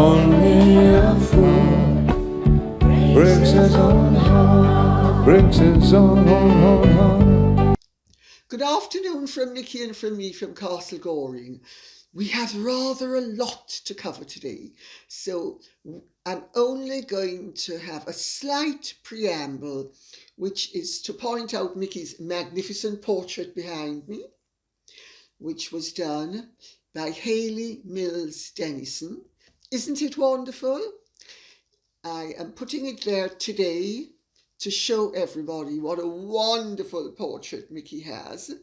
Only a fool breaks his own heart, breaks his own heart. Good afternoon from Nikki and from me from Castle Goring. We have rather a lot to cover today, so I'm only going to have a slight preamble, which is to point out Mickey's magnificent portrait behind me, which was done by Hayley Mills Dennison. Isn't it wonderful? I am putting it there today to show everybody what a wonderful portrait Mickey has.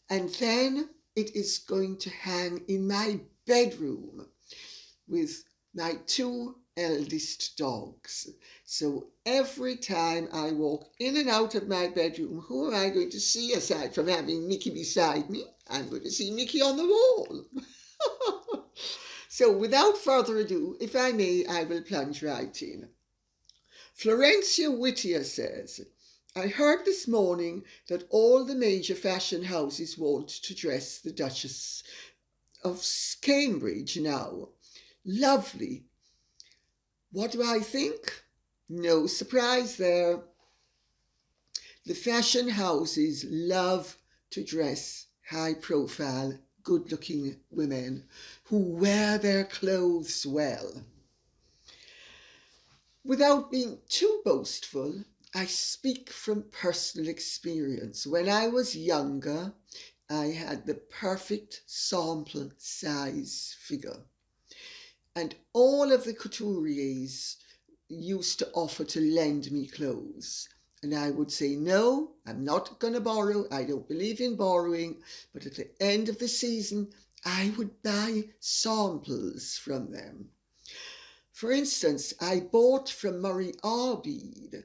And then it is going to hang in my bedroom with my two eldest dogs. So every time I walk in and out of my bedroom, who am I going to see aside from having Mickey beside me? I'm going to see Mickey on the wall. So without further ado, if I may, I will plunge right in. Florencia Whittier says, I heard this morning that all the major fashion houses want to dress the Duchess of Cambridge now. Lovely. What do I think? No surprise there. The fashion houses love to dress high-profile, good-looking women who wear their clothes well. Without being too boastful, I speak from personal experience. When I was younger, I had the perfect sample size figure. And all of the couturiers used to offer to lend me clothes. And I would say, no, I'm not going to borrow. I don't believe in borrowing. But at the end of the season, I would buy samples from them. For instance, I bought from Murray Arbide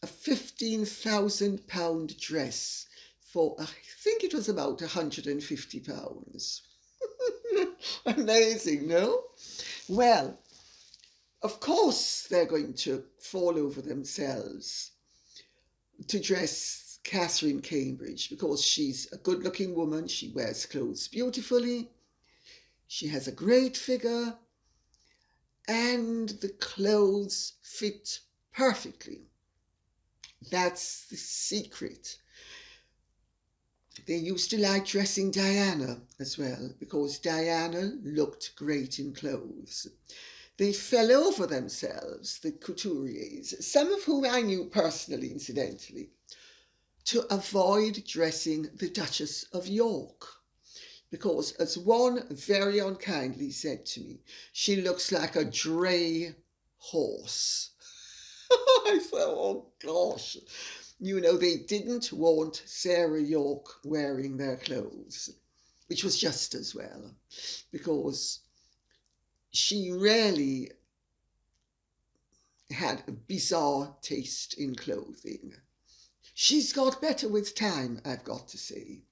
a £15,000 dress for, I think it was about £150. Amazing, no? Well, of course they're going to fall over themselves to dress Catherine Cambridge because she's a good-looking woman. She wears clothes beautifully. She has a great figure. And the clothes fit perfectly. That's the secret. They used to like dressing Diana as well because Diana looked great in clothes. They fell over themselves, the couturiers, some of whom I knew personally, incidentally, to avoid dressing the Duchess of York. Because, as one very unkindly said to me, she looks like a dray horse. I thought, oh gosh. You know, they didn't want Sarah York wearing their clothes, which was just as well, because she really had a bizarre taste in clothing. She's got better with time, I've got to say.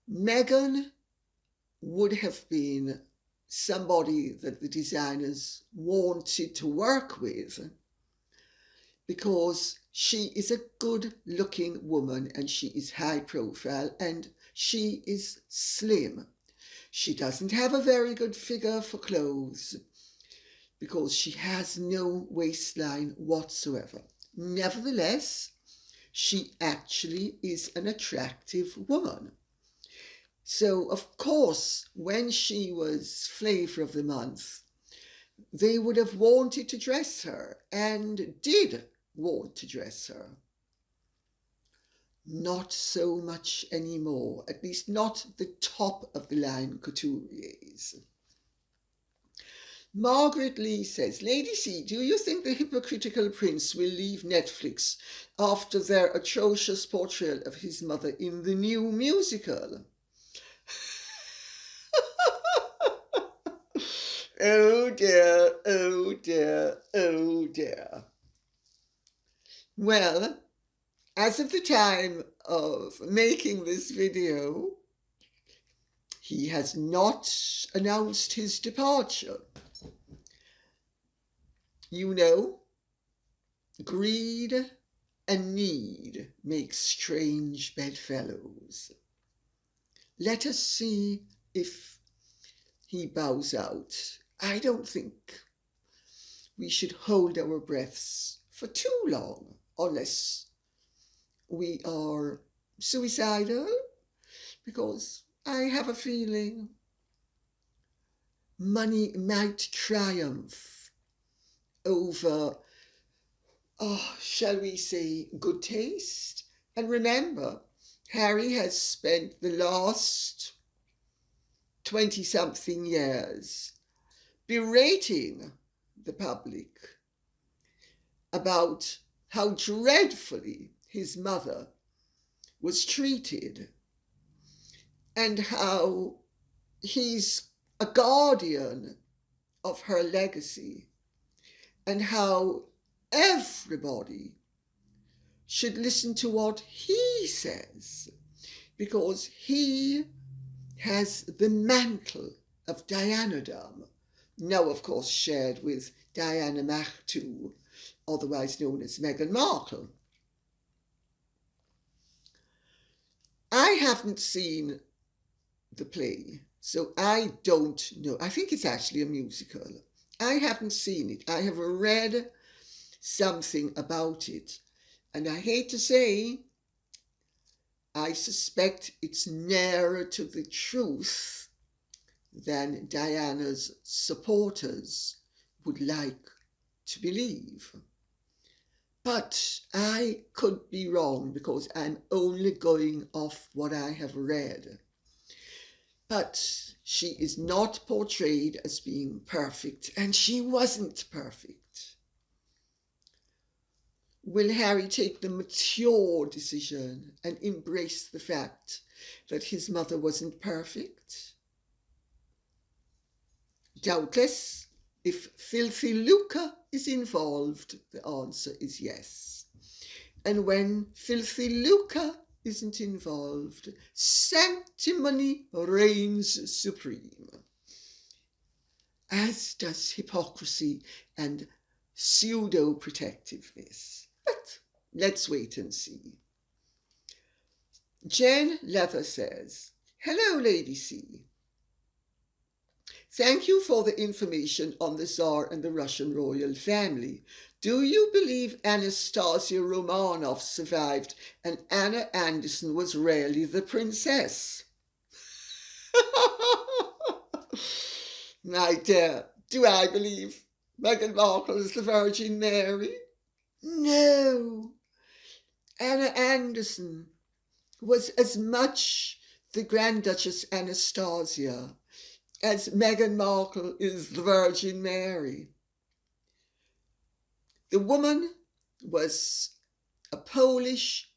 Meghan would have been somebody that the designers wanted to work with because she is a good-looking woman and she is high profile and she is slim. She doesn't have a very good figure for clothes because she has no waistline whatsoever. Nevertheless, she actually is an attractive woman. So, of course, when she was Flavour of the Month, they would have wanted to dress her and did want to dress her. Not so much anymore, at least not the top of the line couturiers. Margaret Lee says, Lady C, do you think the hypocritical prince will leave Netflix after their atrocious portrayal of his mother in the new musical? Oh dear, oh dear, oh dear. Well, as of the time of making this video, he has not announced his departure. You know, greed and need make strange bedfellows. Let us see if he bows out I don't think we should hold our breaths for too long unless we are suicidal, because I have a feeling money might triumph over, shall we say, good taste. And remember, Harry has spent the last 20-something years berating the public about how dreadfully his mother was treated and how he's a guardian of her legacy and how everybody should listen to what he says, because he has the mantle of Dianadom, now of course shared with Diana Martou, otherwise known as Meghan Markle. I haven't seen the play, so I don't know. I think it's actually a musical. I haven't seen it. I have read something about it, and I hate to say, I suspect it's nearer to the truth than Diana's supporters would like to believe. But I could be wrong because I'm only going off what I have read. But she is not portrayed as being perfect, and she wasn't perfect. Will Harry take the mature decision and embrace the fact that his mother wasn't perfect? Doubtless, if filthy lucre is involved, the answer is yes. And when filthy lucre isn't involved, sanctimony reigns supreme, as does hypocrisy and pseudo-protectiveness. But let's wait and see. Jen Leather says, "Hello, Lady C. Thank you for the information on the Tsar and the Russian royal family. Do you believe Anastasia Romanoff survived and Anna Anderson was really the princess?" My dear, do I believe Meghan Markle is the Virgin Mary? No. Anna Anderson was as much the Grand Duchess Anastasia as Meghan Markle is the Virgin Mary. The woman was a Polish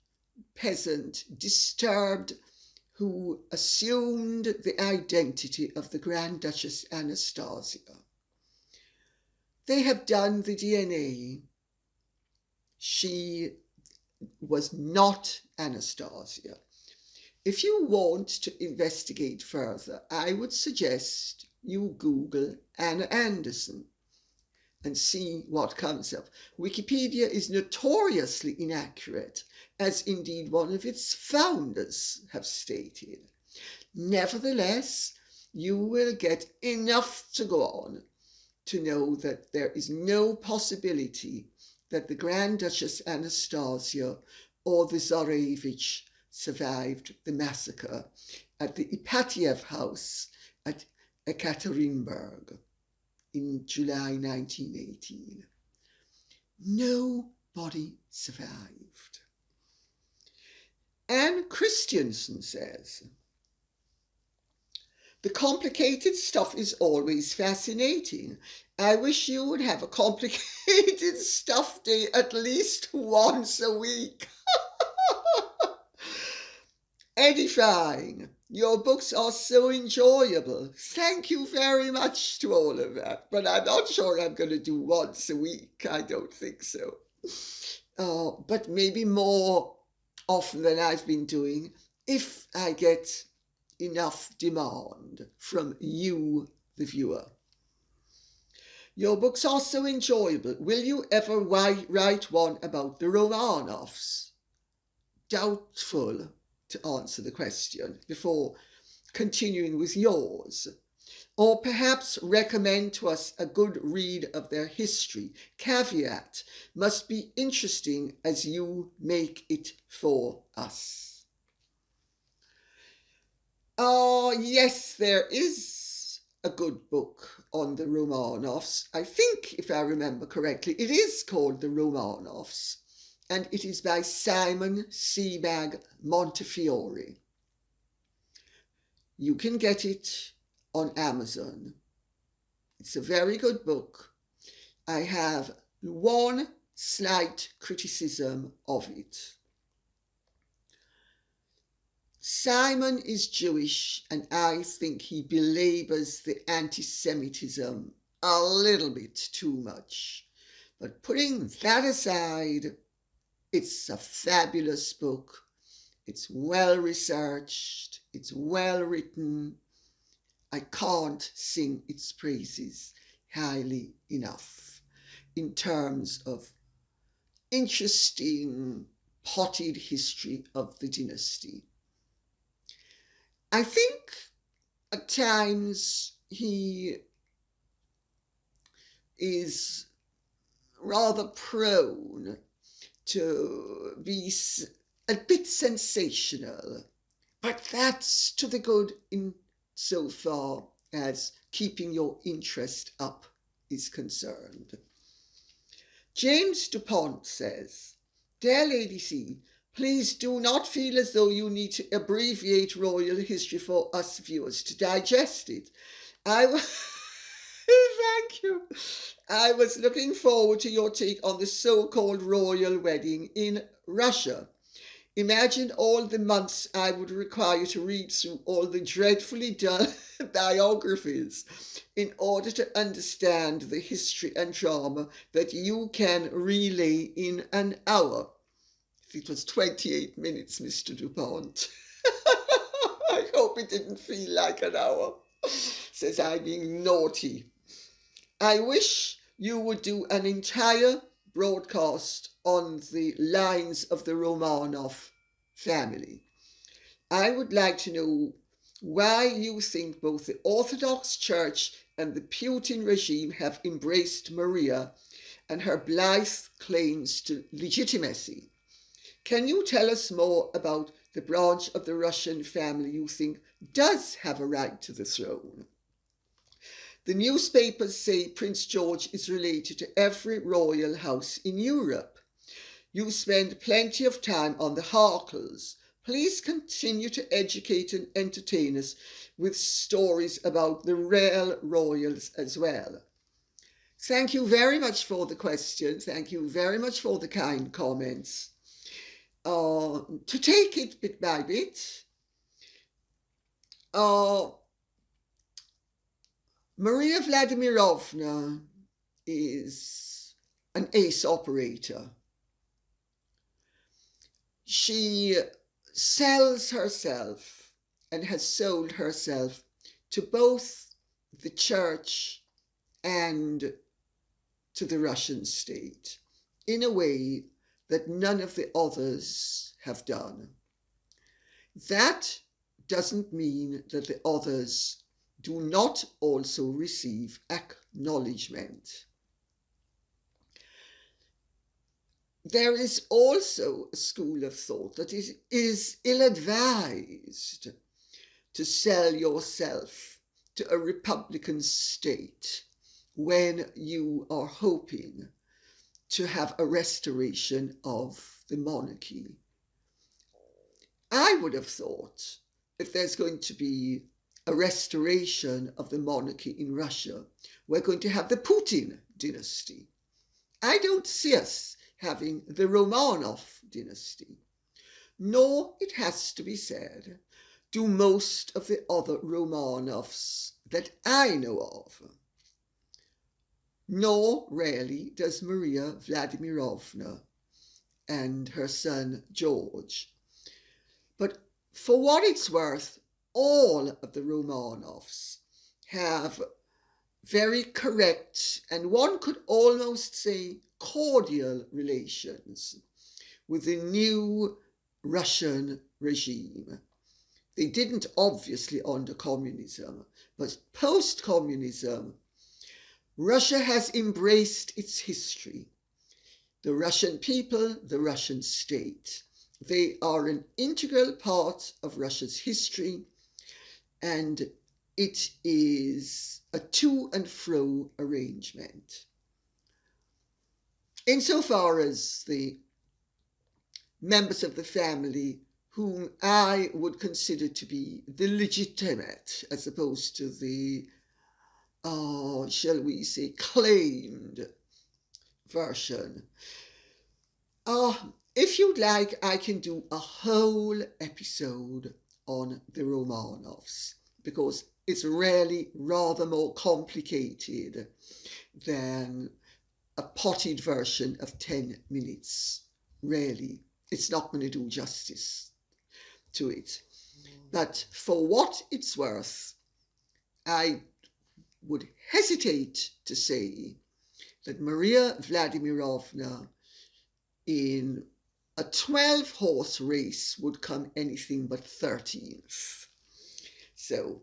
peasant, disturbed, who assumed the identity of the Grand Duchess Anastasia. They have done the DNA. She was not Anastasia. If you want to investigate further, I would suggest you Google Anna Anderson and see what comes up. Wikipedia is notoriously inaccurate, as indeed one of its founders have stated. Nevertheless, you will get enough to go on to know that there is no possibility that the Grand Duchess Anastasia or the Tsarevich survived the massacre at the Ipatiev house at Ekaterinburg in July 1918. Nobody survived. Anne Christiansen says, "The complicated stuff is always fascinating. I wish you would have a complicated stuff day at least once a week." Edifying. Your books are so enjoyable. Thank you very much to all of that. But I'm not sure I'm going to do once a week. I don't think so. But maybe more often than I've been doing, if I get enough demand from you, the viewer. Your books are so enjoyable. Will you ever write one about the Romanoffs? Doubtful to answer the question before continuing with yours. or perhaps recommend to us a good read of their history. Caveat, must be interesting as you make it for us. Oh, yes, there is a good book on the Romanovs. I think, if I remember correctly, it is called The Romanovs, and it is by Simon Sebag Montefiore. You can get it on Amazon. It's a very good book. I have one slight criticism of it. Simon is Jewish, and I think he belabors the anti-Semitism a little bit too much. But putting that aside, it's a fabulous book. It's well researched. It's well written. I can't sing its praises highly enough in terms of interesting, potted history of the dynasty. I think at times he is rather prone to be a bit sensational, but that's to the good in so far as keeping your interest up is concerned. James DuPont says, "Dear Lady C, please do not feel as though you need to abbreviate royal history for us viewers to digest it. Thank you. I was looking forward to your take on the so-called royal wedding in Russia. Imagine all the months I would require to read through all the dreadfully dull biographies in order to understand the history and drama that you can relay in an hour." It was 28 minutes, Mr. DuPont. I hope it didn't feel like an hour, says I being naughty. I wish you would do an entire broadcast on the lines of the Romanov family. I would like to know why you think both the Orthodox Church and the Putin regime have embraced Maria and her blithe claims to legitimacy. Can you tell us more about the branch of the Russian family you think does have a right to the throne? The newspapers say Prince George is related to every royal house in Europe. You spend plenty of time on the Harkles. Please continue to educate and entertain us with stories about the real royals as well. Thank you very much for the question. Thank you very much for the kind comments. To take it bit by bit, Maria Vladimirovna is an ace operator. She sells herself and has sold herself to both the church and to the Russian state in a way that none of the others have done. That doesn't mean that the others do not also receive acknowledgement. There is also a school of thought that it is ill-advised to sell yourself to a Republican state when you are hoping to have a restoration of the monarchy. I would have thought if there's going to be a restoration of the monarchy in Russia, we're going to have the Putin dynasty. I don't see us having the Romanov dynasty. Nor, it has to be said, do most of the other Romanovs that I know of. Nor really does Maria Vladimirovna and her son George. But for what it's worth, all of the Romanovs have very correct, and one could almost say cordial, relations with the new Russian regime. They didn't obviously under communism, but post-communism, Russia has embraced its history. The Russian people, the Russian state, they are an integral part of Russia's history, and it is a to and fro arrangement. Insofar as the members of the family whom I would consider to be the legitimate, as opposed to the, shall we say, claimed version. If you'd like, I can do a whole episode on the Romanovs, because it's really rather more complicated than a potted version of 10 minutes. Really, it's not going to do justice to it. But for what it's worth, I would hesitate to say that Maria Vladimirovna in a 12-horse race would come anything but 13th. So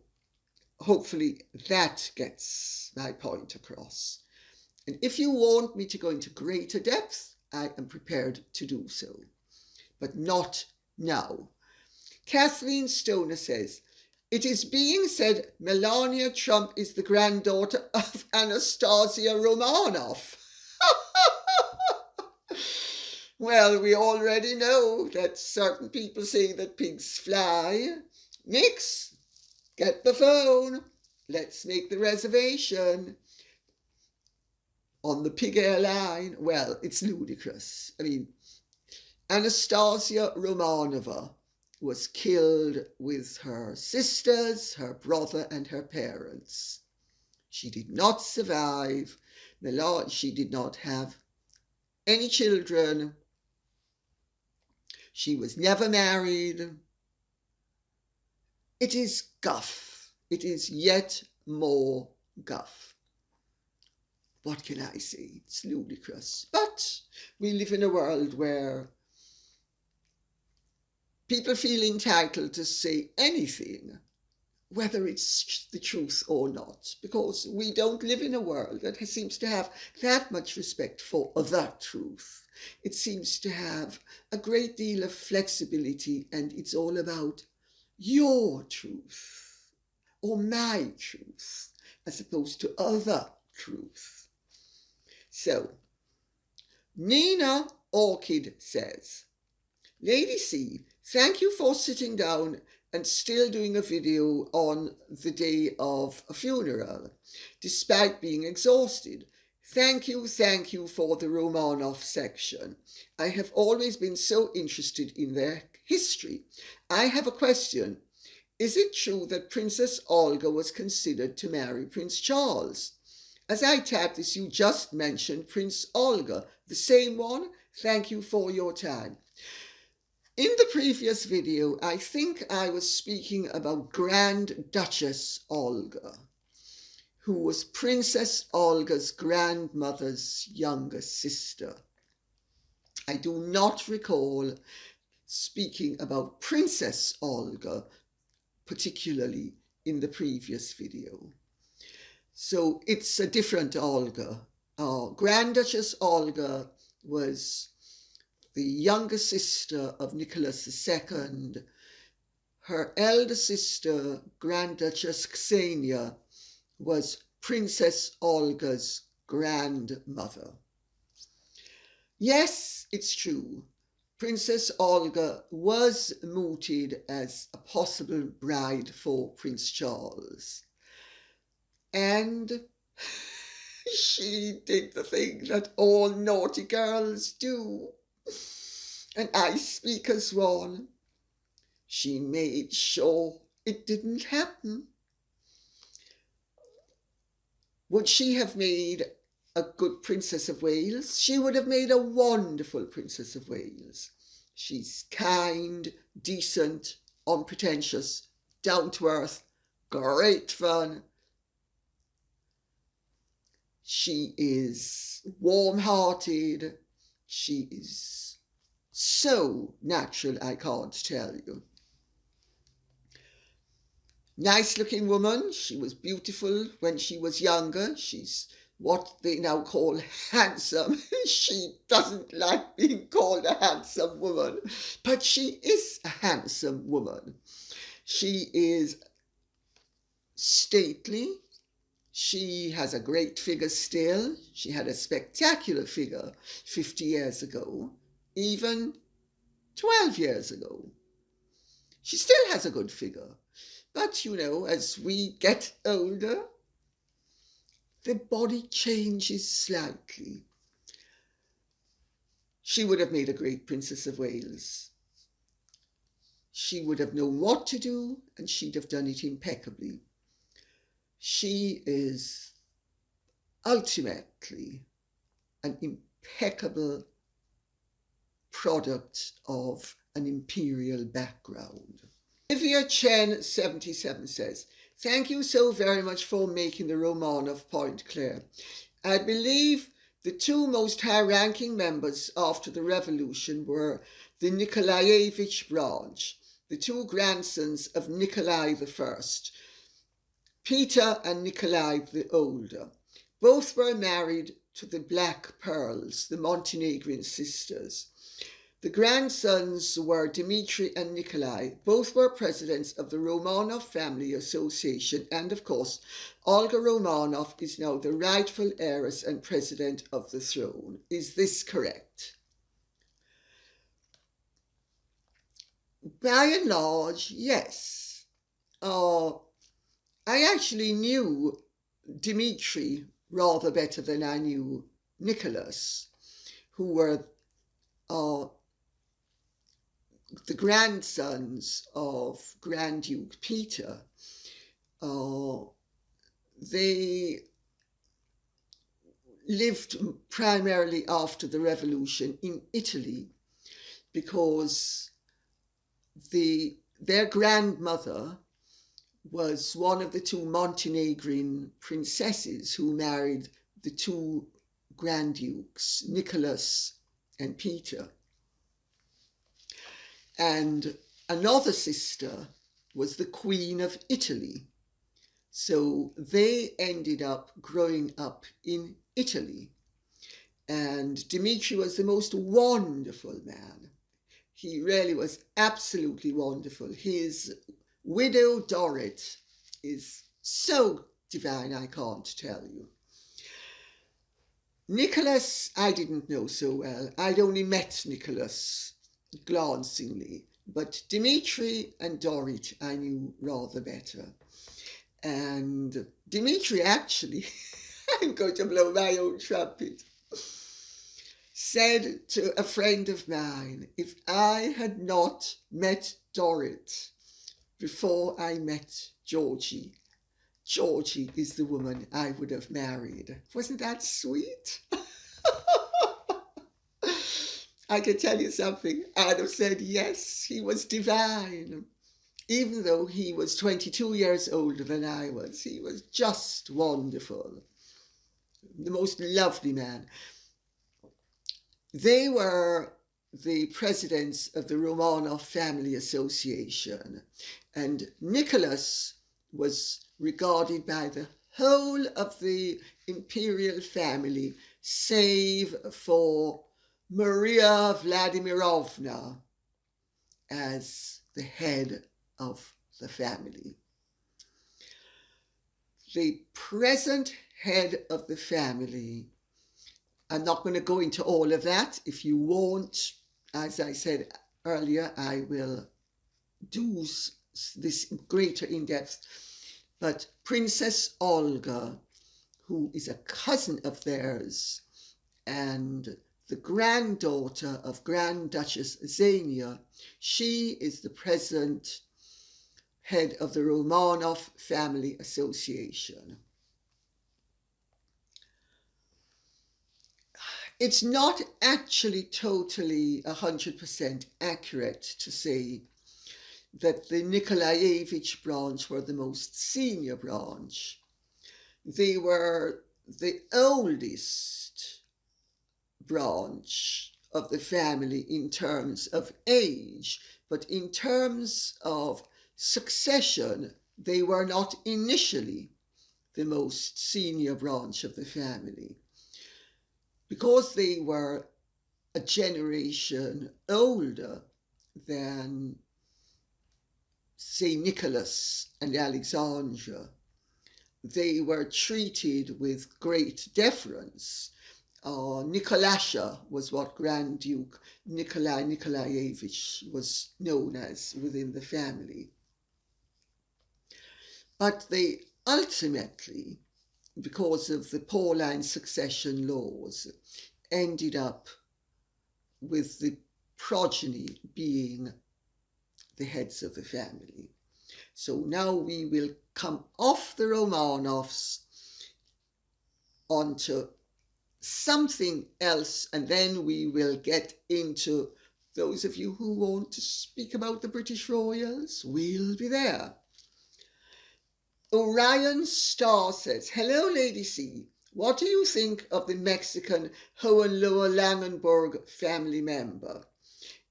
hopefully that gets my point across. And if you want me to go into greater depth, I am prepared to do so, but not now. Kathleen Stoner says, it is being said Melania Trump is the granddaughter of Anastasia Romanoff. Well, we already know that certain people say that pigs fly. Nix, get the phone. Let's make the reservation. On the Pig Airline, well, it's ludicrous. I mean, Anastasia Romanova was killed with her sisters, her brother, and her parents. She did not survive. She did not have any children. She was never married. It is guff. It is yet more guff. What can I say? It's ludicrous. But we live in a world where people feel entitled to say anything, whether it's the truth or not, because we don't live in a world that seems to have that much respect for the truth. It seems to have a great deal of flexibility, and it's all about your truth or my truth as opposed to other truth. So, Nina Orchid says, Lady C, thank you for sitting down and still doing a video on the day of a funeral, despite being exhausted. Thank you for the Romanoff section. I have always been so interested in their history. I have a question. Is it true that Princess Olga was considered to marry Prince Charles? As I tapped this, you just mentioned Prince Olga, the same one? Thank you for your time. In the previous video, I think I was speaking about Grand Duchess Olga, who was Princess Olga's grandmother's younger sister. I do not recall speaking about Princess Olga, particularly in the previous video. So it's a different Olga. Grand Duchess Olga was the younger sister of Nicholas II. Her elder sister, Grand Duchess Ksenia, was Princess Olga's grandmother. Yes, it's true. Princess Olga was mooted as a possible bride for Prince Charles. And she did the thing that all naughty girls do. And I speak as one. She made sure it didn't happen. Would she have made a good Princess of Wales? She would have made a wonderful Princess of Wales. She's kind, decent, unpretentious, down to earth, great fun. She is warm-hearted. She is so natural, I can't tell you. Nice looking woman. She was beautiful when she was younger. She's what they now call handsome. She doesn't like being called a handsome woman, but she is a handsome woman. She is stately. She has a great figure still. She had a spectacular figure 50 years ago, even 12 years ago. She still has a good figure. But, you know, as we get older, the body changes slightly. She would have made a great Princess of Wales. She would have known what to do, and she'd have done it impeccably. She is ultimately an impeccable product of an imperial background. Olivia Chen 77 says, thank you so very much for making the Romanov point clear. I believe the two most high-ranking members after the revolution were the Nikolaevich branch, the two grandsons of Nikolai I, Peter and Nikolai the Older. Both were married to the Black Pearls, the Montenegrin sisters. The grandsons were Dmitri and Nikolai. Both were presidents of the Romanov Family Association, and of course, Olga Romanov is now the rightful heiress and president of the throne. Is this correct? By and large, yes. I actually knew Dmitri rather better than I knew Nicholas, who were the grandsons of Grand Duke Peter. They lived primarily after the revolution in Italy because their grandmother was one of the two Montenegrin princesses who married the two Grand Dukes, Nicholas and Peter. And another sister was the Queen of Italy. So they ended up growing up in Italy. And Dmitri was the most wonderful man. He really was absolutely wonderful. His widow Dorrit is so divine, I can't tell you. Nicholas, I didn't know so well. I'd only met Nicholas glancingly, but Dmitri and Dorrit I knew rather better. And Dmitri actually, I'm going to blow my own trumpet, said to a friend of mine, if I had not met Dorrit before I met Georgie, Georgie is the woman I would have married. Wasn't that sweet? I can tell you something. I'd have said yes, he was divine. Even though he was 22 years older than I was, he was just wonderful. The most lovely man. They were the presidents of the Romanov Family Association, and Nicholas was regarded by the whole of the imperial family, save for Maria Vladimirovna, as the head of the family. The present head of the family, I'm not going to go into all of that. If you want, as I said earlier, I will do this greater in depth. But Princess Olga, who is a cousin of theirs, and the granddaughter of Grand Duchess Xenia, she is the present head of the Romanov Family Association. It's not actually totally 100% accurate to say that the Nikolaevich branch were the most senior branch. They were the oldest branch of the family in terms of age, but in terms of succession, they were not initially the most senior branch of the family, because they were a generation older than, say, Nicholas and Alexandra. They were treated with great deference. Nikolasha was what Grand Duke Nikolai Nikolaevich was known as within the family. But they ultimately, because of the Pauline succession laws, ended up with the progeny being the heads of the family. So now we will come off the Romanovs onto something else, and then we will get into those of you who want to speak about the British royals. We'll be there. Orion Star says, hello, Lady C. What do you think of the Mexican Hohenlohe-Langenburg family member?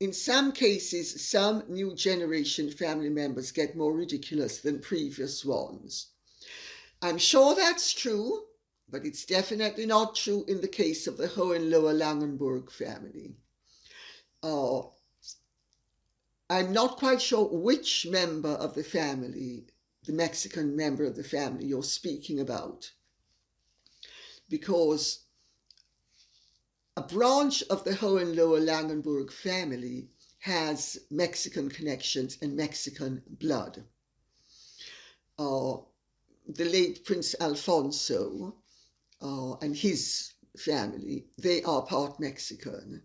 In some cases, some new generation family members get more ridiculous than previous ones. I'm sure that's true, but it's definitely not true in the case of the Hohenlohe-Langenburg family. I'm not quite sure which member of the family, the Mexican member of the family you're speaking about, because a branch of the Hohenlohe-Langenburg family has Mexican connections and Mexican blood. The late Prince Alfonso and his family, they are part Mexican.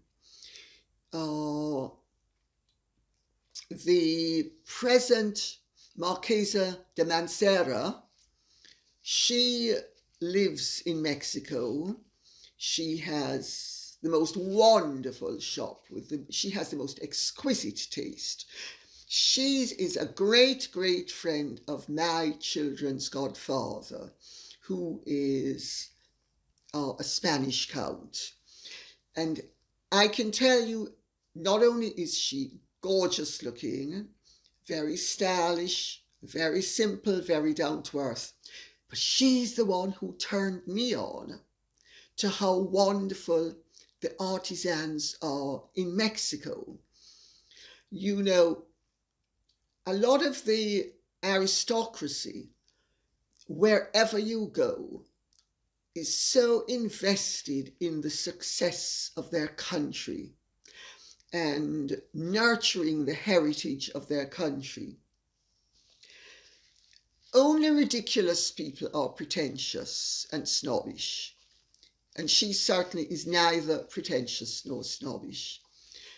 The present Marquesa de Mancera, she lives in Mexico. She has the most wonderful shop she has the most exquisite taste. She is a great, great friend of my children's godfather, who is a Spanish count. And I can tell you, not only is she gorgeous looking, very stylish, very simple, very down to earth, but she's the one who turned me on to how wonderful the artisans are in Mexico. You know, a lot of the aristocracy, wherever you go, is so invested in the success of their country and nurturing the heritage of their country. Only ridiculous people are pretentious and snobbish, and she certainly is neither pretentious nor snobbish.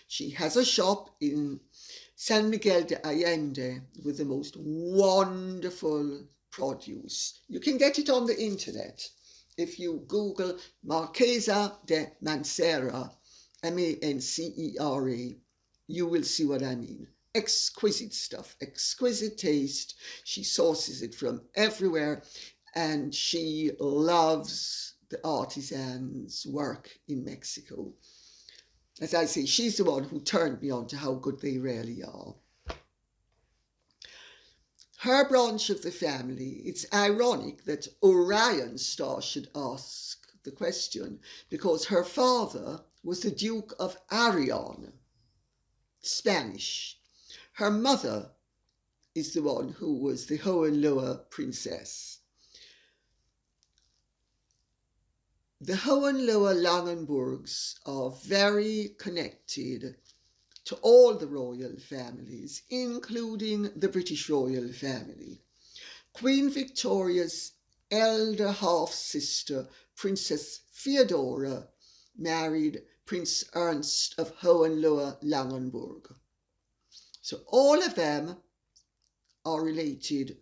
She has a shop in San Miguel de Allende with the most wonderful produce. You can get it on the internet. If you Google Marquesa de Mancera, Mancera, you will see what I mean. Exquisite stuff, exquisite taste. She sources it from everywhere, and she loves the artisans' work in Mexico. As I say, she's the one who turned me on to how good they really are. Her branch of the family, it's ironic that Orion Star should ask the question, because her father was the Duke of Arion, Spanish. Her mother is the one who was the Hohenlohe princess. The Hohenlohe-Langenburgs are very connected to all the royal families, including the British royal family. Queen Victoria's elder half-sister, Princess Feodora, married Prince Ernst of Hohenlohe-Langenburg. So all of them are related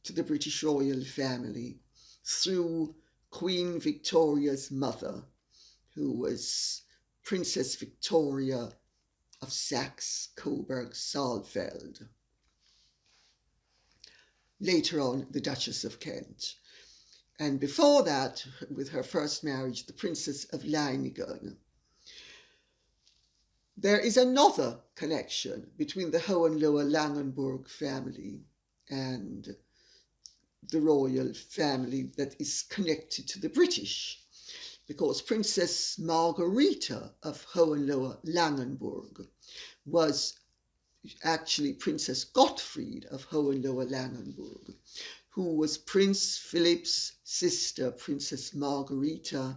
to the British royal family through Queen Victoria's mother, who was Princess Victoria of Saxe-Coburg-Saalfeld. Later on, the Duchess of Kent. And before that, with her first marriage, the Princess of Leiningen. There is another connection between the Hohenlohe-Langenburg family and the royal family that is connected to the British, because Princess Margarita of Hohenlohe-Langenburg was actually Princess Gottfried of Hohenlohe-Langenburg, who was Prince Philip's sister, Princess Margarita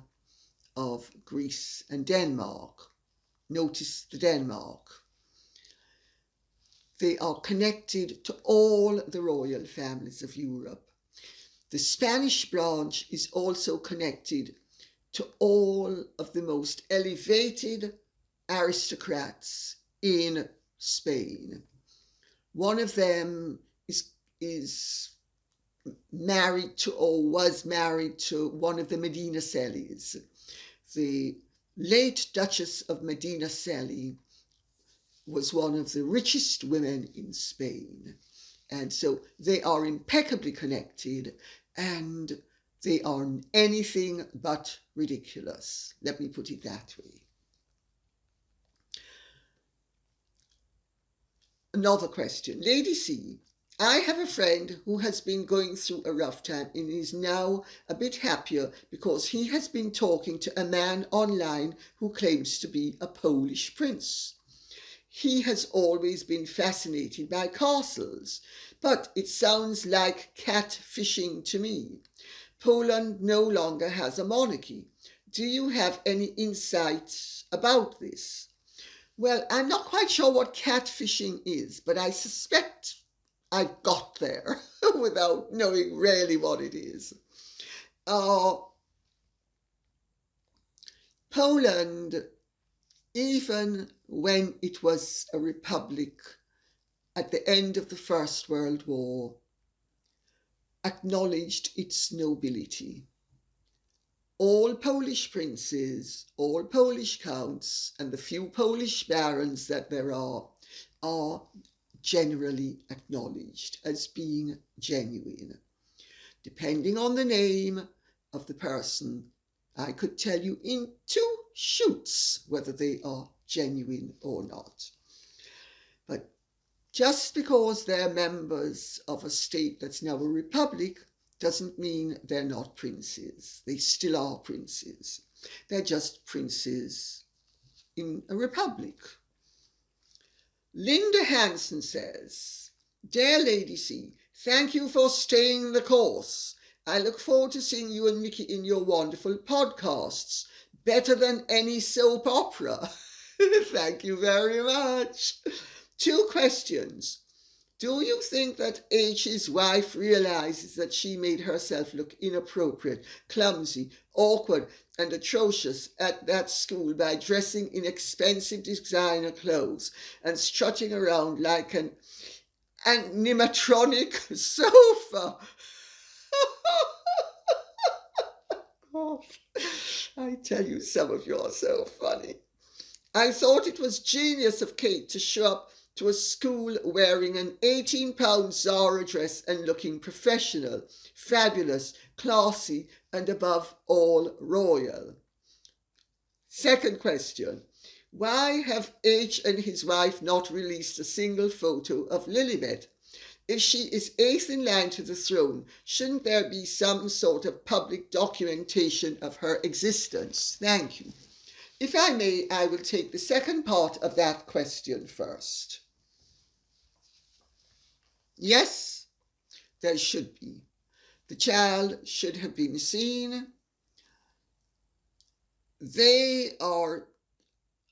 of Greece and Denmark. Notice the Denmark. They are connected to all the royal families of Europe. The Spanish branch is also connected to all of the most elevated aristocrats in Spain. One of them is married to, or was married to, one of the Medinacelles. The late Duchess of Medinaceli was one of the richest women in Spain. And so they are impeccably connected, and they are anything but ridiculous. Let me put it that way. Another question. Lady C, I have a friend who has been going through a rough time and is now a bit happier because he has been talking to a man online who claims to be a Polish prince. He has always been fascinated by castles, but it sounds like catfishing to me. Poland no longer has a monarchy. Do you have any insight about this? Well, I'm not quite sure what catfishing is, but I suspect I've got there without knowing really what it is. Poland, even when it was a republic at the end of the First World War, acknowledged its nobility. All Polish princes, all Polish counts, and the few Polish barons that there are generally acknowledged as being genuine. Depending on the name of the person, I could tell you in 2 shoots whether they are genuine or not. But just because they're members of a state that's now a republic doesn't mean they're not princes. They still are princes. They're just princes in a republic. Linda Hansen says, Dear Lady C, thank you for staying the course. I look forward to seeing you and Mickey in your wonderful podcasts. Better than any soap opera. Thank you very much. 2 questions. Do you think that H's wife realizes that she made herself look inappropriate, clumsy, awkward, and atrocious at that school by dressing in expensive designer clothes and strutting around like an animatronic sofa? I tell you, some of you are so funny. I thought it was genius of Kate to show up to a school wearing an £18 Zara dress and looking professional, fabulous, classy, and above all royal. Second question. Why have H and his wife not released a single photo of Lilibet? If she is 8th in line to the throne, shouldn't there be some sort of public documentation of her existence? Thank you. If I may, I will take the second part of that question first. Yes, there should be. The child should have been seen. They are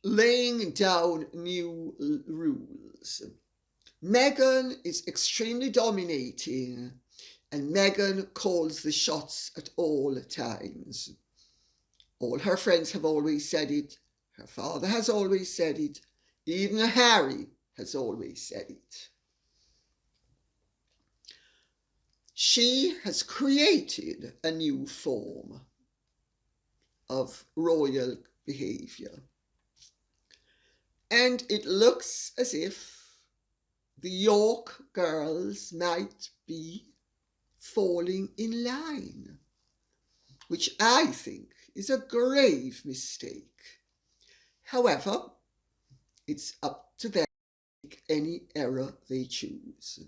laying down new rules. Meghan is extremely dominating, and Meghan calls the shots at all times. All her friends have always said it. Her father has always said it. Even Harry has always said it. She has created a new form of royal behavior. And it looks as if the York girls might be falling in line, which I think is a grave mistake. However, it's up to them to make any error they choose.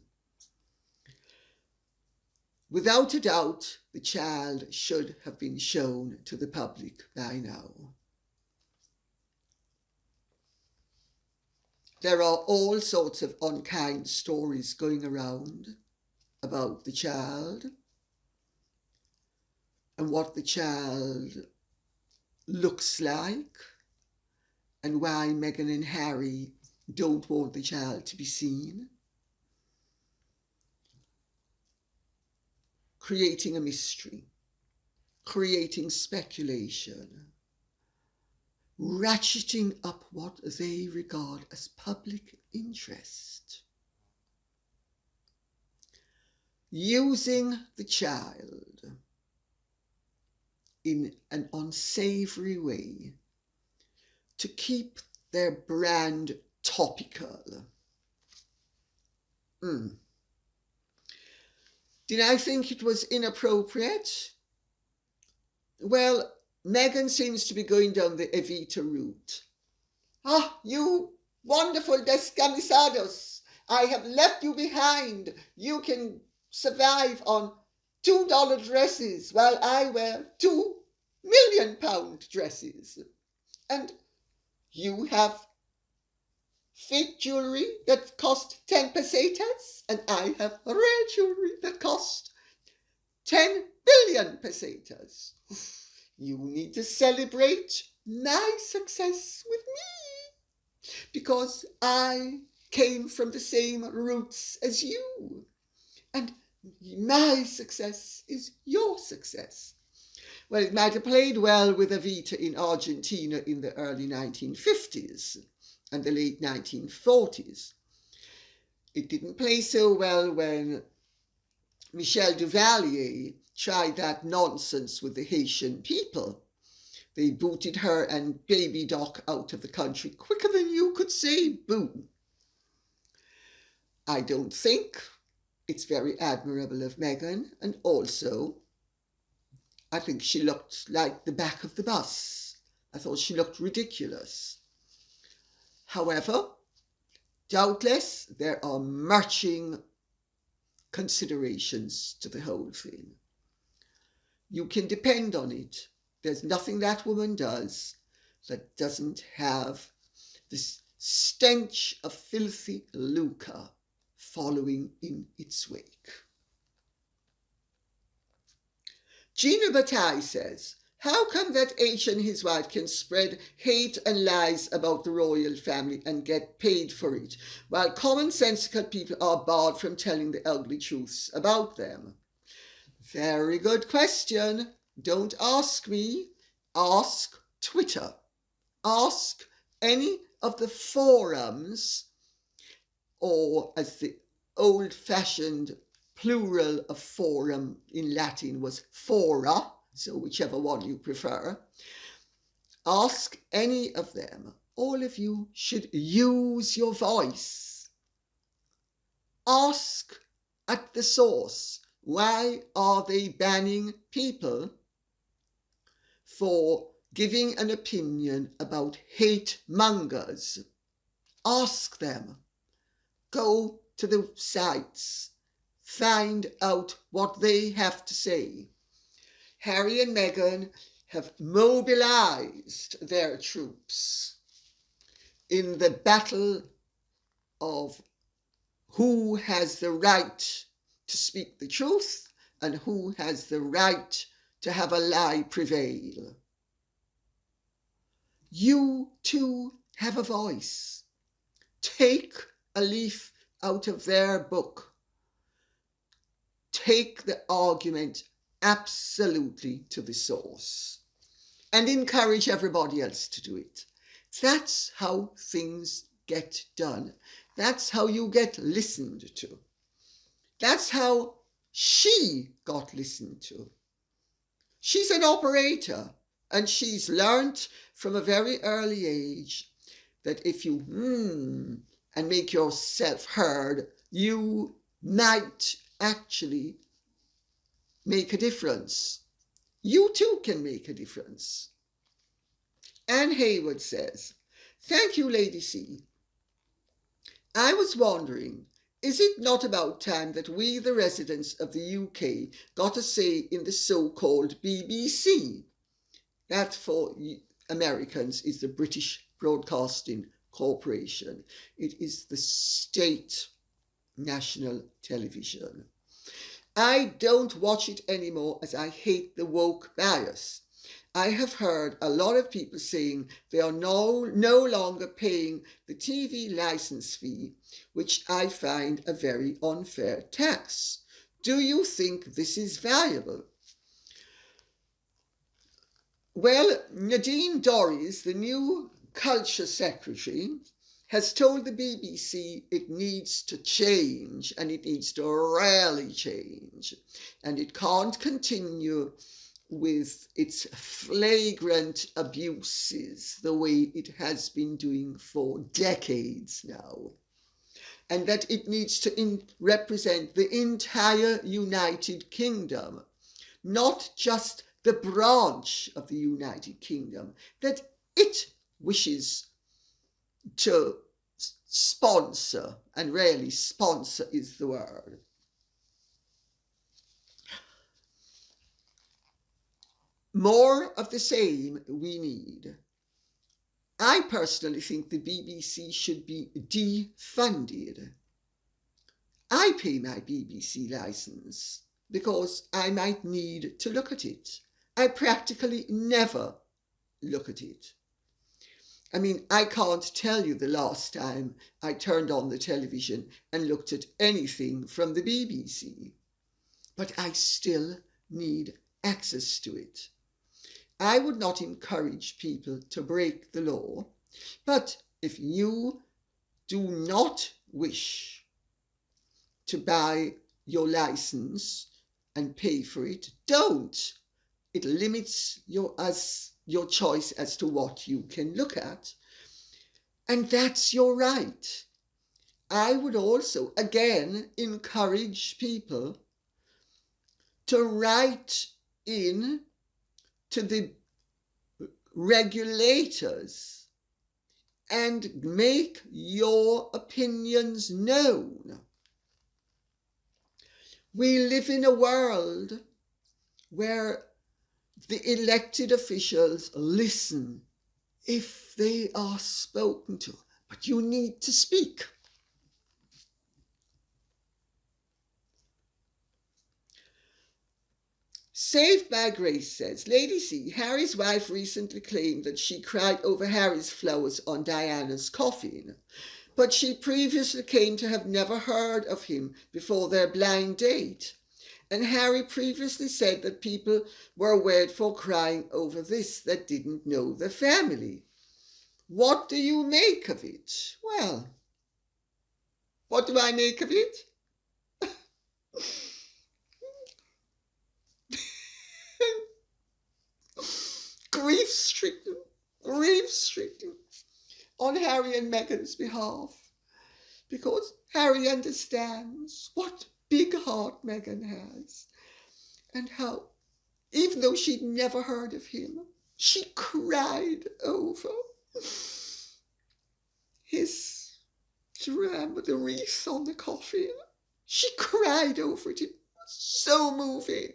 Without a doubt, the child should have been shown to the public by now. There are all sorts of unkind stories going around about the child and what the child looks like and why Meghan and Harry don't want the child to be seen, creating a mystery, creating speculation, ratcheting up what they regard as public interest, using the child in an unsavory way to keep their brand topical. Did I think it was inappropriate? Well, Meghan seems to be going down the Evita route. Ah, you wonderful descamisados, I have left you behind. You can survive on $2 dresses while I wear £2 million dresses. And you have fake jewellery that cost 10 pesetas, and I have real jewellery that cost 10 billion pesetas. You need to celebrate my success with me, because I came from the same roots as you, and my success is your success. Well, it might have played well with Evita in Argentina in the early 1950s and the late 1940s. It didn't play so well when Michel Duvalier tried that nonsense with the Haitian people. They booted her and Baby Doc out of the country quicker than you could say boo. I don't think it's very admirable of Meghan, and also I think she looked like the back of the bus. I thought she looked ridiculous. However, doubtless there are marching considerations to the whole thing. You can depend on it. There's nothing that woman does that doesn't have this stench of filthy lucre following in its wake. Gina Bataille says, how come that H and his wife can spread hate and lies about the royal family and get paid for it, while commonsensical people are barred from telling the ugly truths about them? Very good question. Don't ask me. Ask Twitter. Ask any of the forums, or as the old-fashioned plural of forum in Latin was fora, so whichever one you prefer. Ask any of them. All of you should use your voice. Ask at the source, why are they banning people for giving an opinion about hate mongers? Ask them. Go to the sites. Find out what they have to say. Harry and Meghan have mobilized their troops in the battle of who has the right to speak the truth and who has the right to have a lie prevail. You too have a voice. Take a leaf out of their book. Take the argument absolutely to the source and encourage everybody else to do it. That's how things get done. That's how you get listened to. That's how she got listened to. She's an operator, and she's learnt from a very early age that if you and make yourself heard, you might actually make a difference. You too can make a difference. Anne Hayward says, thank you, Lady C. I was wondering Is it not about time that we, the residents of the UK, got a say in the so-called BBC? That, for Americans, is the British Broadcasting Corporation. It is the state national television. I don't watch it anymore as I hate the woke bias. I have heard a lot of people saying they are no longer paying the TV license fee, which I find a very unfair tax. Do you think this is valuable? Well, Nadine Dorries, the new Culture Secretary, has told the BBC it needs to change, and it needs to really change. And it can't continue with its flagrant abuses the way it has been doing for decades now. And that it needs to represent the entire United Kingdom, not just the branch of the United Kingdom that it wishes to sponsor, and really sponsor is the word. More of the same we need. I personally think the BBC should be defunded. I pay my BBC licence because I might need to look at it. I practically never look at it. I mean, I can't tell you the last time I turned on the television and looked at anything from the BBC. But I still need access to it. I would not encourage people to break the law, but if you do not wish to buy your license and pay for it, don't. It limits your choice as to what you can look at, and that's your right. I would also, again, encourage people to write in to the regulators and make your opinions known. We live in a world where the elected officials listen if they are spoken to, but you need to speak. Saved by Grace says, Lady C, Harry's wife recently claimed that she cried over Harry's flowers on Diana's coffin, but she previously claimed to have never heard of him before their blind date. And Harry previously said that people were weird for crying over this that didn't know the family. What do you make of it? Well, what do I make of it? Grief-stricken on Harry and Meghan's behalf, because Harry understands what big heart Meghan has, and how, even though she'd never heard of him, she cried over his drama, the wreath on the coffin. She cried over it. It was so moving.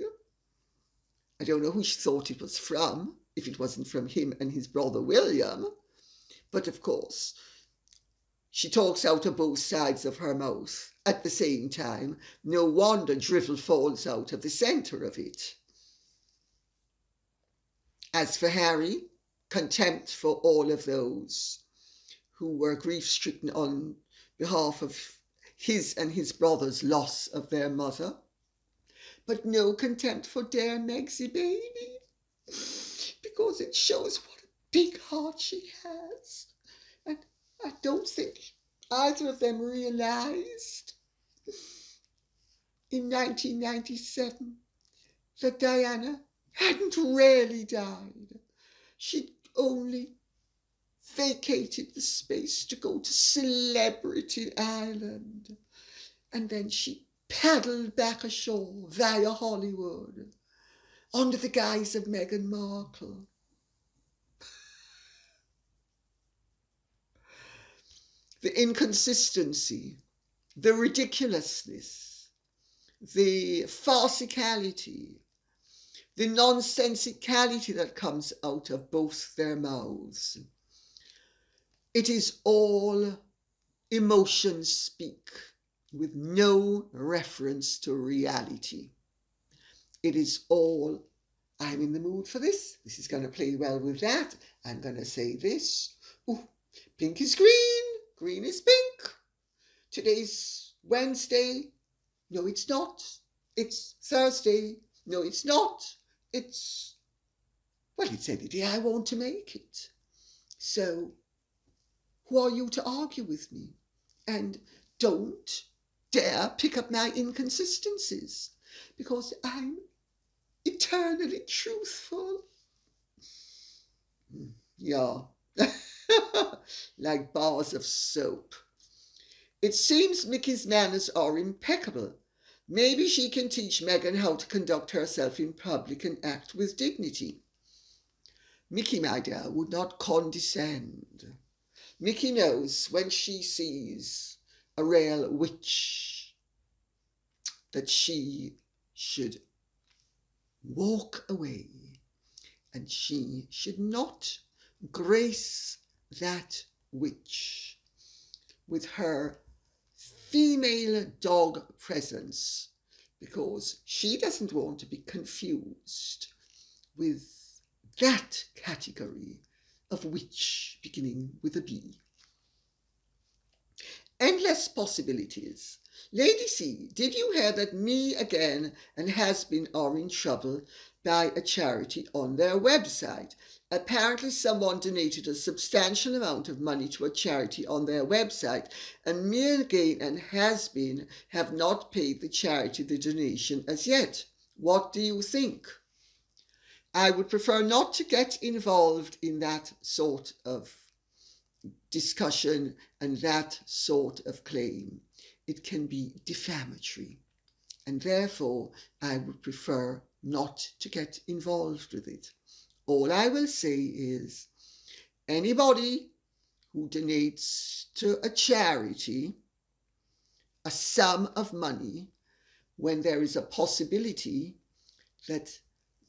I don't know who she thought it was from, if it wasn't from him and his brother William. But of course, she talks out of both sides of her mouth at the same time. No wonder drivel falls out of the centre of it. As for Harry, contempt for all of those who were grief-stricken on behalf of his and his brother's loss of their mother. But no contempt for dear Megsy baby, because it shows what a big heart she has. And I don't think either of them realised in 1997 that Diana hadn't really died. She'd only vacated the space to go to Celebrity Island, and then she paddled back ashore via Hollywood under the guise of Meghan Markle. The inconsistency the ridiculousness, the farcicality, the nonsensicality that comes out of both their mouths. It is all emotion speak with no reference to reality. It is all, I'm in the mood for this. This is going to play well with that. I'm going to say this. Ooh, pink is green. Green is pink. Today's Wednesday. No, it's not. It's Thursday. No, it's not. It's any day I want to make it. So, who are you to argue with me? And don't dare pick up my inconsistencies, because I'm eternally truthful. Yeah, like bars of soap. It seems Mickey's manners are impeccable. Maybe she can teach Meghan how to conduct herself in public and act with dignity. Mickey, my dear, would not condescend. Mickey knows when she sees a real witch that she should walk away, and she should not grace that witch with her female dog presence, because she doesn't want to be confused with that category of witch beginning with a B. Endless possibilities. Lady C, did you hear that Me Again and Has-Been are in trouble by a charity on their website? Apparently someone donated a substantial amount of money to a charity on their website, and Me Again and Has-Been have not paid the charity the donation as yet. What do you think? I would prefer not to get involved in that sort of discussion and that sort of claim. It can be defamatory, and therefore I would prefer not to get involved with it. All I will say is, anybody who donates to a charity a sum of money when there is a possibility that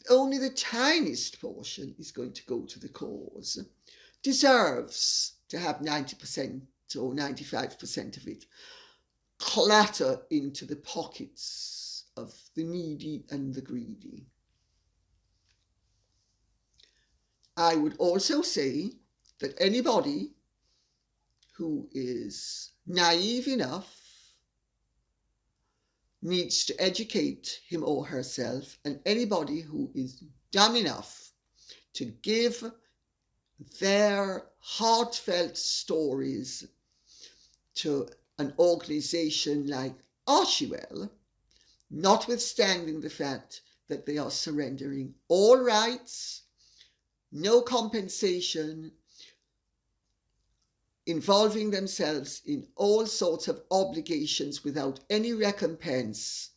only the tiniest portion is going to go to the cause deserves to have 90% or 95% of it clatter into the pockets of the needy and the greedy. I would also say that anybody who is naive enough needs to educate him or herself, and anybody who is dumb enough to give their heartfelt stories to an organization like Archewell, notwithstanding the fact that they are surrendering all rights, no compensation, involving themselves in all sorts of obligations without any recompense,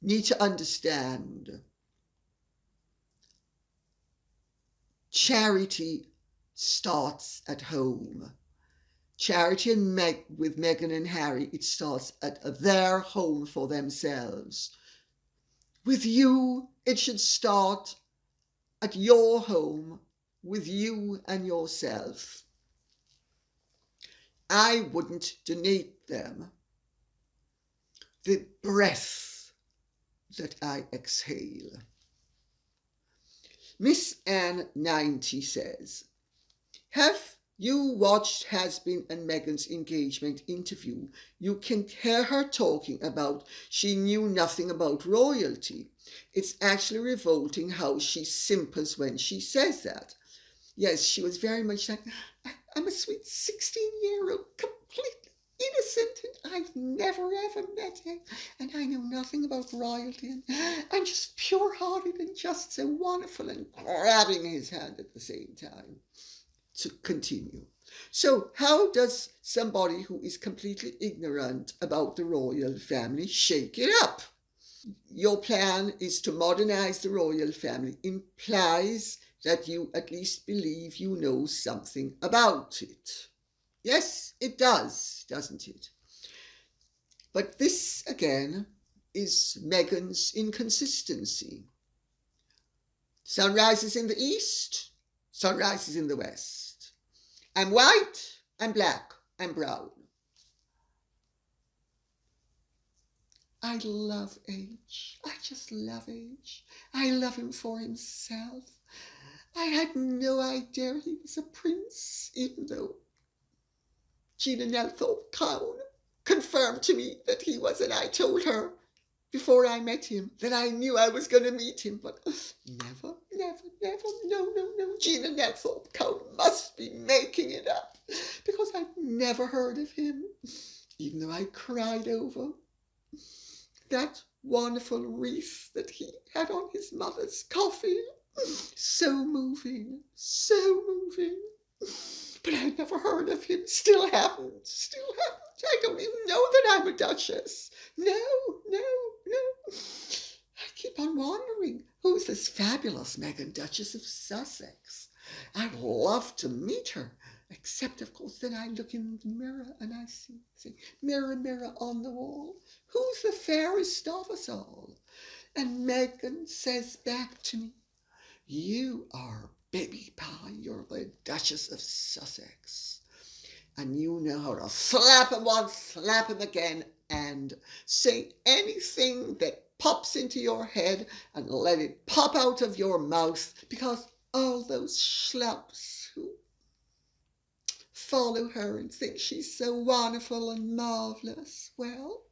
need to understand charity starts at home. Charity with Meghan and Harry, it starts at their home for themselves. With you, it should start at your home with you and yourself. I wouldn't donate them the breath that I exhale. Miss Anne 90 says, have you watched Has-Been and Meghan's engagement interview? You can hear her talking about she knew nothing about royalty. It's actually revolting how she simpers when she says that. Yes, she was very much like, I'm a sweet 16-year-old, completely innocent, and I've never ever met him, and I know nothing about royalty, and I'm just pure-hearted and just so wonderful, and grabbing his hand at the same time. To continue. So how does somebody who is completely ignorant about the royal family shake it up? Your plan is to modernize the royal family implies that you at least believe you know something about it. Yes, it does, doesn't it? But this, again, is Meghan's inconsistency. Sun rises in the east, sun rises in the west. I'm white, I'm black, I'm brown. I love H. I just love H. I love him for himself. I had no idea he was a prince, even though Gina Nelthorpe Cowan confirmed to me that he was, and I told her before I met him that I knew I was going to meet him, but never, no. Gina Nelthorpe Cowan must be making it up, because I'd never heard of him, even though I cried over that wonderful wreath that he had on his mother's coffin. So moving, so moving. But I'd never heard of him, still haven't. I don't even know that I'm a duchess. No. I keep on wondering, who's this fabulous Meghan, Duchess of Sussex? I'd love to meet her. Except, of course, then I look in the mirror and I see, mirror, mirror on the wall, who's the fairest of us all? And Meghan says back to me, you are baby pie, you're the Duchess of Sussex. And you know how to slap him once, slap him again, and say anything that pops into your head and let it pop out of your mouth, because all those schlubs who follow her and think she's so wonderful and marvellous, well,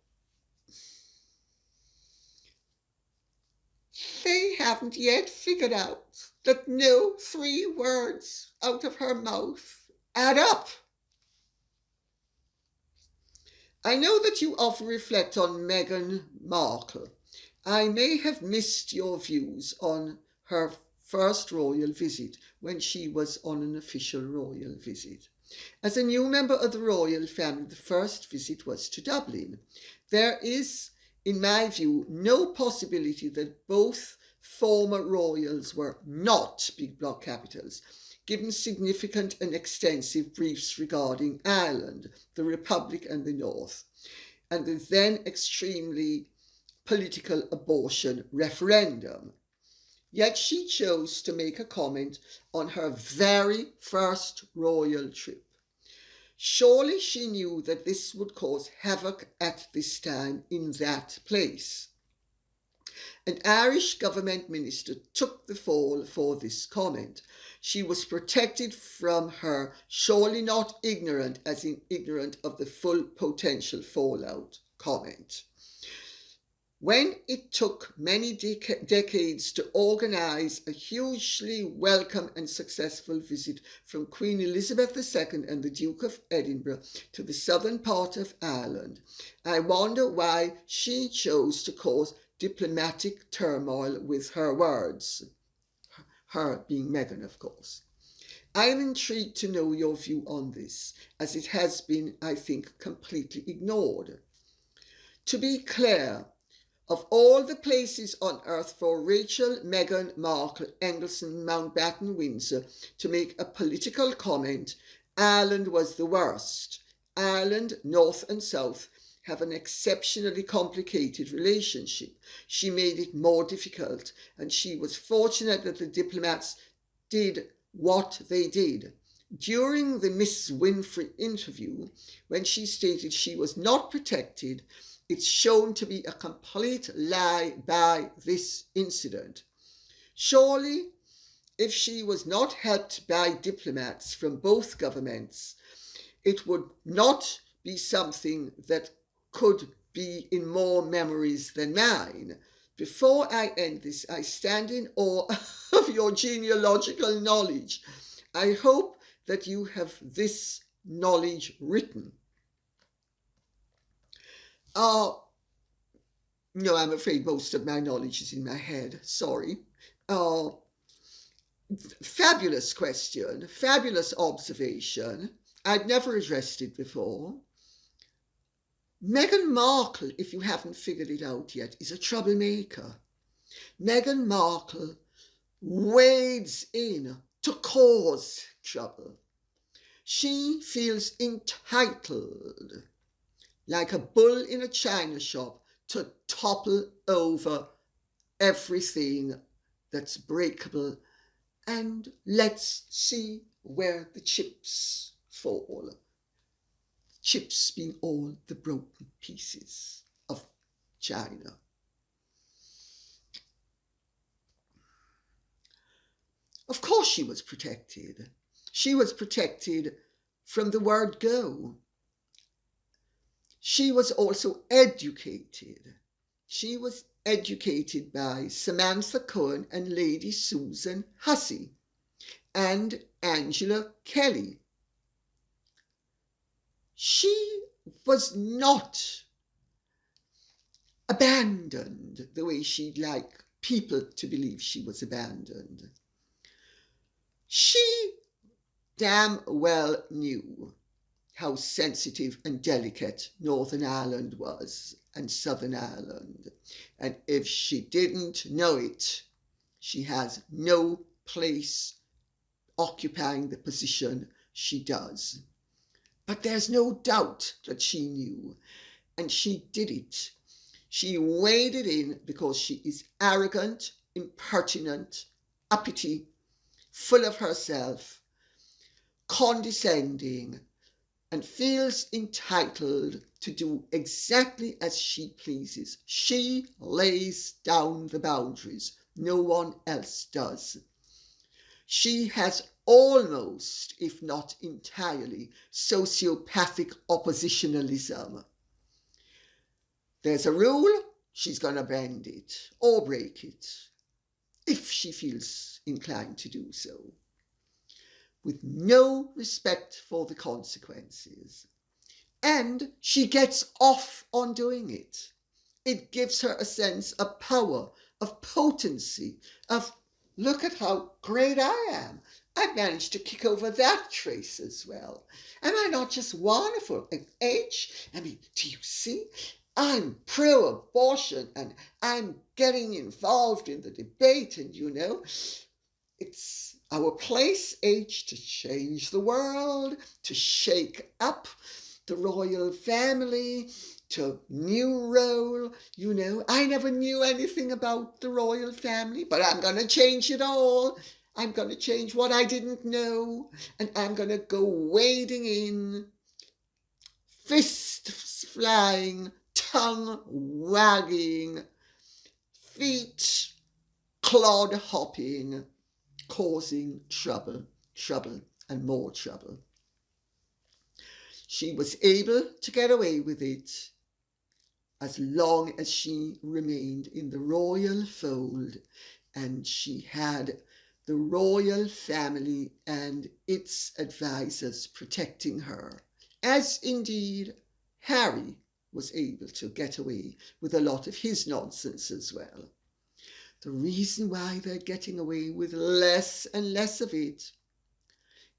they haven't yet figured out that no 3 words out of her mouth add up. I know that you often reflect on Meghan Markle. I may have missed your views on her first royal visit, when she was on an official royal visit. As a new member of the royal family, the first visit was to Dublin. There is, in my view, no possibility that both former royals were not big bloc capitals, given significant and extensive briefs regarding Ireland, the Republic and the North, and the then extremely political abortion referendum. Yet she chose to make a comment on her very first royal trip. Surely she knew that this would cause havoc at this time in that place. An Irish government minister took the fall for this comment. She was protected from her surely not ignorant, as in ignorant of the full potential fallout comment. When it took many decades to organise a hugely welcome and successful visit from Queen Elizabeth II and the Duke of Edinburgh to the southern part of Ireland, I wonder why she chose to cause diplomatic turmoil with her words. Her being Meghan, of course. I am intrigued to know your view on this, as it has been, I think, completely ignored. To be clear, of all the places on earth for Rachel, Meghan Markle, Engleson, Mountbatten, Windsor to make a political comment, Ireland was the worst. Ireland, North and South, have an exceptionally complicated relationship. She made it more difficult, and she was fortunate that the diplomats did what they did. During the Miss Winfrey interview, when she stated she was not protected, it's shown to be a complete lie by this incident. Surely, if she was not helped by diplomats from both governments, it would not be something that could be in more memories than mine. Before I end this, I stand in awe of your genealogical knowledge. I hope that you have this knowledge written. No, I'm afraid most of my knowledge is in my head. Sorry. Fabulous question, fabulous observation. I'd never addressed it before. Meghan Markle, if you haven't figured it out yet, is a troublemaker. Meghan Markle wades in to cause trouble. She feels entitled like a bull in a china shop, to topple over everything that's breakable, and let's see where the chips fall. Chips being all the broken pieces of China. Of course she was protected. She was protected from the word go. She was also educated. She was educated by Samantha Cohen and Lady Susan Hussey and Angela Kelly. She was not abandoned the way she'd like people to believe she was abandoned. She damn well knew how sensitive and delicate Northern Ireland was and Southern Ireland. And if she didn't know it, she has no place occupying the position she does. But there's no doubt that she knew, and she did it. She waded in because she is arrogant, impertinent, uppity, full of herself, condescending, and feels entitled to do exactly as she pleases. She lays down the boundaries. No one else does. She has almost, if not entirely, sociopathic oppositionalism. There's a rule, she's going to bend it or break it, if she feels inclined to do so, with no respect for the consequences. And she gets off on doing it. It gives her a sense of power, of potency, of look at how great I am. I've managed to kick over that trace as well. Am I not just wonderful? And I mean, do you see? I'm pro-abortion and I'm getting involved in the debate, and you know, it's our place, H, to change the world, to shake up the royal family, to new role. You know, I never knew anything about the royal family, but I'm going to change it all. I'm going to change what I didn't know, and I'm going to go wading in, fists flying, tongue wagging, feet clod hopping, causing trouble, and more trouble. She was able to get away with it as long as she remained in the royal fold, and she had the royal family and its advisors protecting her, as indeed Harry was able to get away with a lot of his nonsense as well. The reason why they're getting away with less and less of it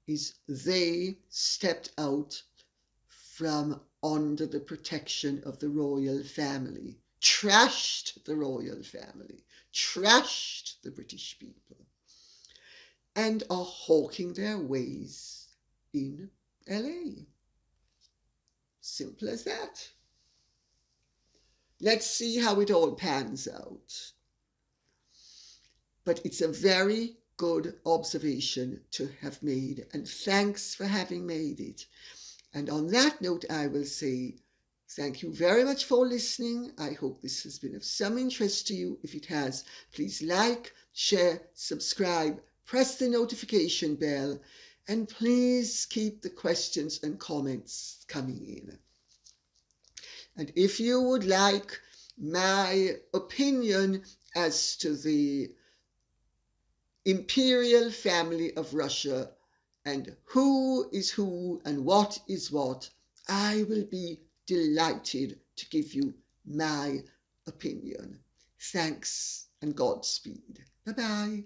is they stepped out from under the protection of the royal family, trashed the royal family, trashed the British people, and are hawking their ways in LA. Simple as that. Let's see how it all pans out. But it's a very good observation to have made, and thanks for having made it. And on that note, I will say thank you very much for listening. I hope this has been of some interest to you. If it has, please like, share, subscribe, press the notification bell, and please keep the questions and comments coming in. And if you would like my opinion as to the imperial family of Russia and who is who and what is what, I will be delighted to give you my opinion. Thanks and Godspeed. Bye-bye.